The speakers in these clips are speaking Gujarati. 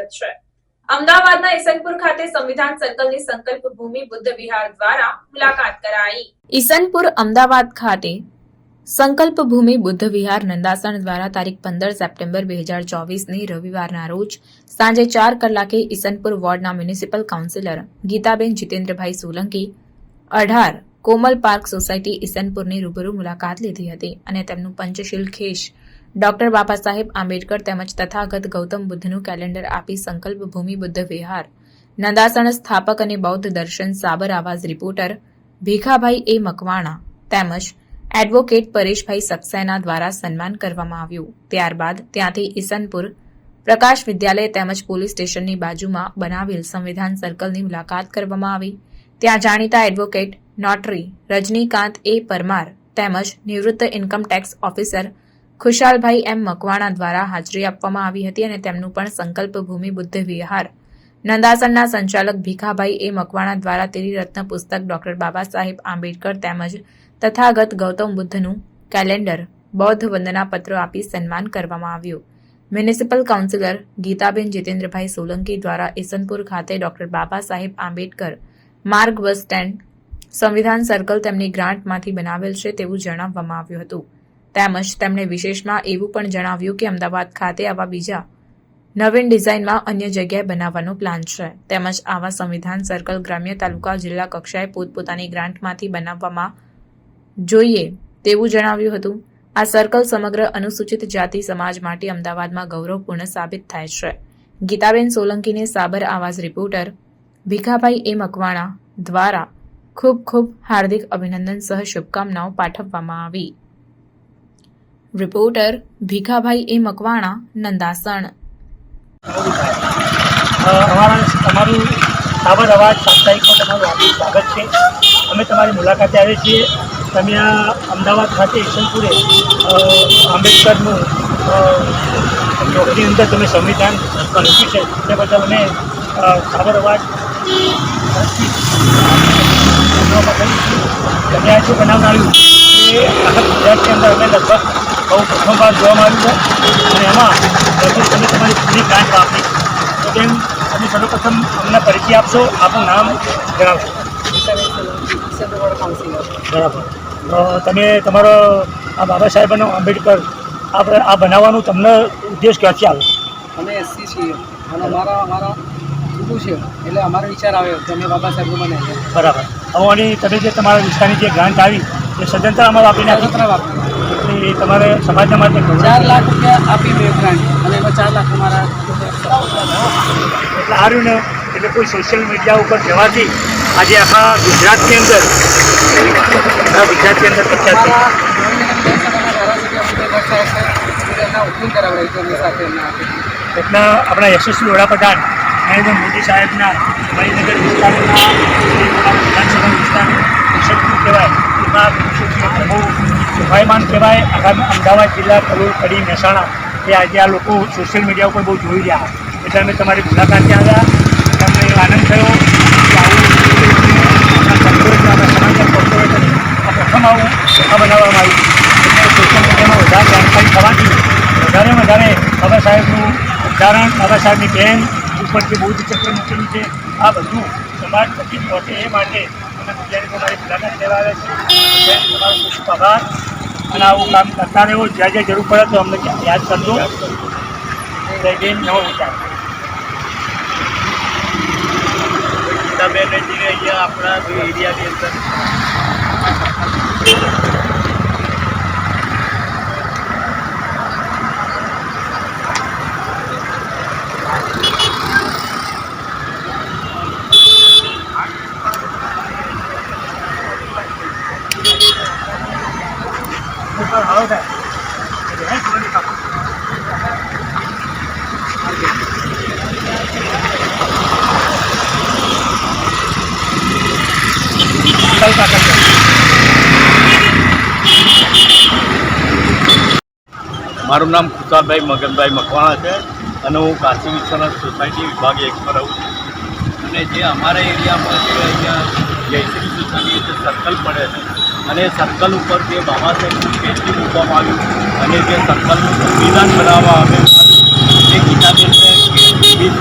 સ્વાગત છે। અમદાવાદના ઈસનપુર ખાતે સંવિધાન સર્કલની સંકલ્પ ભૂમિ બુદ્ધ વિહાર દ્વારા મુલાકાત કરાઈ। ઈસનપુર અમદાવાદ ખાતે સંકલ્પ ભૂમિ બુદ્ધ વિહાર નંદાસણ દ્વારા તારીખ 15 સપ્ટેમ્બર 2024ની રવિવારના રોજ સાંજે 4 કલાકે ઈસનપુર વોર્ડના મ્યુનિસિપલ કાઉન્સિલર ગીતાબેન જીતેન્દ્રભાઈ સોલંકી 18 કોમલ પાર્ક સોસાયટી ઈસનપુરની રૂબરૂ મુલાકાત લીધી હતી અને તેમનું પંચશીલ ખેસ ડોક્ટર બાબા સાહેબ આંબેડકર તેમજ તથાગત ગૌતમ બુદ્ધનું કેલેન્ડર આપી સંકલ્પ ભૂમિ બુદ્ધ વિહાર નંદાસણ સ્થાપક અને બૌદ્ધ દર્શન સાબર આવાજ રિપોર્ટર ભીખાભાઈ એ મકવાણા તેમજ એડવોકેટ પરેશભાઈ સક્સેના દ્વારા સન્માન કરવામાં આવ્યું। ત્યારબાદ ત્યાંથી ઈસનપુર પ્રકાશ વિદ્યાલય તેમજ પોલીસ સ્ટેશનની બાજુમાં બનાવેલ સંવિધાન સર્કલની મુલાકાત કરવામાં આવી। ત્યાં જાણીતા એડવોકેટ નોટરી રજનીકાંત એ પરમાર તેમજ નિવૃત્ત ઇન્કમ ટેક્સ ઓફિસર ખુશાલભાઈ એમ મકવાણા દ્વારા હાજરી આપવામાં આવી હતી અને તેમનું પણ સંકલ્પ ભૂમિ બુદ્ધ વિહાર નંદાસણના સંચાલક ભીખાભાઈ એ મકવાણા દ્વારા ત્રિરત્ન પુસ્તક ડોક્ટર બાબા સાહેબ આંબેડકર તેમજ તથાગત ગૌતમ બુદ્ધનું કેલેન્ડર બૌદ્ધ વંદના પત્ર આપી સન્માન કરવામાં આવ્યું। મ્યુનિસિપલ કાઉન્સિલર ગીતાબેન જીતેન્દ્રભાઈ સોલંકી દ્વારા ઈસનપુર ખાતે ડોક્ટર બાબા સાહેબ આંબેડકર માર્ગ બસ સ્ટેન્ડ સંવિધાન સર્કલ તેમની ગ્રાન્ટમાંથી બનાવેલ છે તેવું જણાવવામાં આવ્યું હતું। તેમજ તેમણે વિશેષમાં એવું પણ જણાવ્યું કે અમદાવાદ ખાતે આવા બીજા નવીન ડિઝાઇનમાં અન્ય જગ્યાએ બનાવવાનો પ્લાન છે તેમજ આવા સંવિધાન સર્કલ ગ્રામ્ય તાલુકા જિલ્લા કક્ષાએ પોતપોતાની ગ્રાન્ટમાંથી બનાવવામાં જોઈએ તેવું જણાવ્યું હતું। આ સર્કલ સમગ્ર અનુસૂચિત જાતિ સમાજ માટે અમદાવાદમાં ગૌરવપૂર્ણ સાબિત થાય છે। ગીતાબેન સોલંકીને સાબર આવાજ રિપોર્ટર ભીખાભાઈ એ મકવાણા દ્વારા ખૂબ ખૂબ હાર્દિક અભિનંદન સહ શુભકામનાઓ પાઠવવામાં આવી। રિપોર્ટર ભીખાભાઈ એ મકવાણા નંદાસણ। તમારું સાબર અવાજ સાપ્તાહિકમાં તમારું હાર્દિક સ્વાગત છે। અમે તમારી મુલાકાતે આવીએ છીએ। તમે આ અમદાવાદ ખાતે ઈસનપુરે આંબેડકરનું ચોકની અંદર તમે સંવિધાન લખ્યું છે તે બદલ અમે સાબર અવાજ તમે આ જે બનાવનારું એ આખા ગુજરાતની અંદર અમે લગભગ બહુ પ્રથમવાર જોવામાં આવ્યું છે અને એમાં તમે તમારી પૂરી ગ્રાન્ટ વાપરી તો તેમ તમે સર્વપ્રથમ અમને પરિચય આપશો, આપનું નામ જણાવશો। બરાબર, તમે તમારો આ બાબા સાહેબનો આંબેડકર આ બનાવવાનું તમને ઉદ્દેશ ક્યાંથી આવ્યો? અમે એસસી છીએ અને અમારા જુદું છે એટલે અમારો વિચાર આવ્યો કે અમે બાબા સાહેબનું બનાવીએ। બરાબર, હવે તમે જે તમારા વિસ્તારની જે ગ્રાન્ટ આવી એ સદંતર આમાં વાપરીને સદંતર વાપરી એટલે એ તમારે સમાજના માટે 4 લાખ રૂપિયા આપી મેં ગ્રાન્ટ અને એમાં 4 લાખ અમારા એટલે આ રહ્યું ને એટલે કોઈ સોશિયલ મીડિયા ઉપર જવાથી આજે આખા ગુજરાતની અંદર પ્રખ્યાત એટલા આપણા યશસ્વી વડાપ્રધાન નરેન્દ્ર મોદી સાહેબના મણિનગર વિસ્તારના વિધાનસભા વિસ્તાર ઈસનપુર કહેવાય એમાં બહુ શોભાયમાન કહેવાય આખા અમદાવાદ જિલ્લા કલોલ કડી મહેસાણા એ આજે આ લોકો સોશિયલ મીડિયા ઉપર બહુ જોઈ રહ્યા એટલે અમે તમારી મુલાકાતે આવ્યા એટલે અમને આનંદ થયો કે આવું સમાચાર કોર્પોરેટરે આ પ્રથમ આવું બનાવવામાં આવ્યું એટલે સોશિયલ મીડિયામાં વધારે જાણકારી થવાથી વધારે બાબા સાહેબનું ઉદાહરણ બાબા સાહેબની બેન ઉપર જે બૌદ્ધ ચક્ર મૂકેલું છે આ બધું સમાજ પછી પહોંચે એ માટે અમે ગુજરાતી તમારી મુલાકાત લેવા આવ્યા છીએ। તમારો ખૂબ ખૂબ આભાર અને આવું કામ કરતા રહેવો, જ્યાં જ્યાં જરૂર પડે તો અમને યાદ કરજો। જય જય નવો વિચાર। ગીતાબેન અહીંયા આપણા એરિયાની અંદર મારું નામ ખુશાલભાઈ મગનભાઈ મકવાણા છે અને હું કાશી વિશ્વનાથ સોસાયટી વિભાગ 1 પર રહું છું અને જે અમારા એરિયામાં જે અહીંયા જયશ્રી સોસાયટી જે સર્કલ પડે છે અને સર્કલ ઉપર જે બાબા સાહેબનું સ્ટેચ્યુ મૂકવામાં આવ્યું અને જે સર્કલનું સંવિધાન બનાવવામાં આવ્યું એ ગીતાબેનને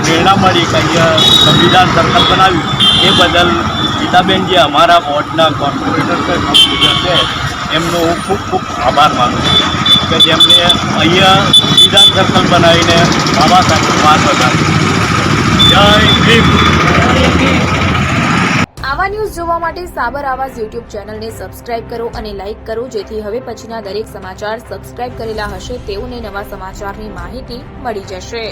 પ્રેરણા મળી કે અહીંયા સંવિધાન સર્કલ બનાવ્યું એ બદલ ગીતાબેન જે અમારા વોર્ડના કોર્પોરેટર છે કમ્પ્યુટર છે એમનો હું ખૂબ ખૂબ આભાર માનું છું કે જેમણે અહીંયા સંવિધાન સર્કલ બનાવીને બાબા સાહેબનો માન વધાર્યો. જય ભીમ. આવા ન્યૂઝ જોવા માટે સાબર આવાઝ યુટ્યુબ ચેનલને સબસ્ક્રાઇબ કરો અને લાઇક કરો, જેથી હવે પછીના દરેક સમાચાર સબસ્ક્રાઇબ કરેલા હશે તેઓને નવા સમાચારની માહિતી મળી જશે.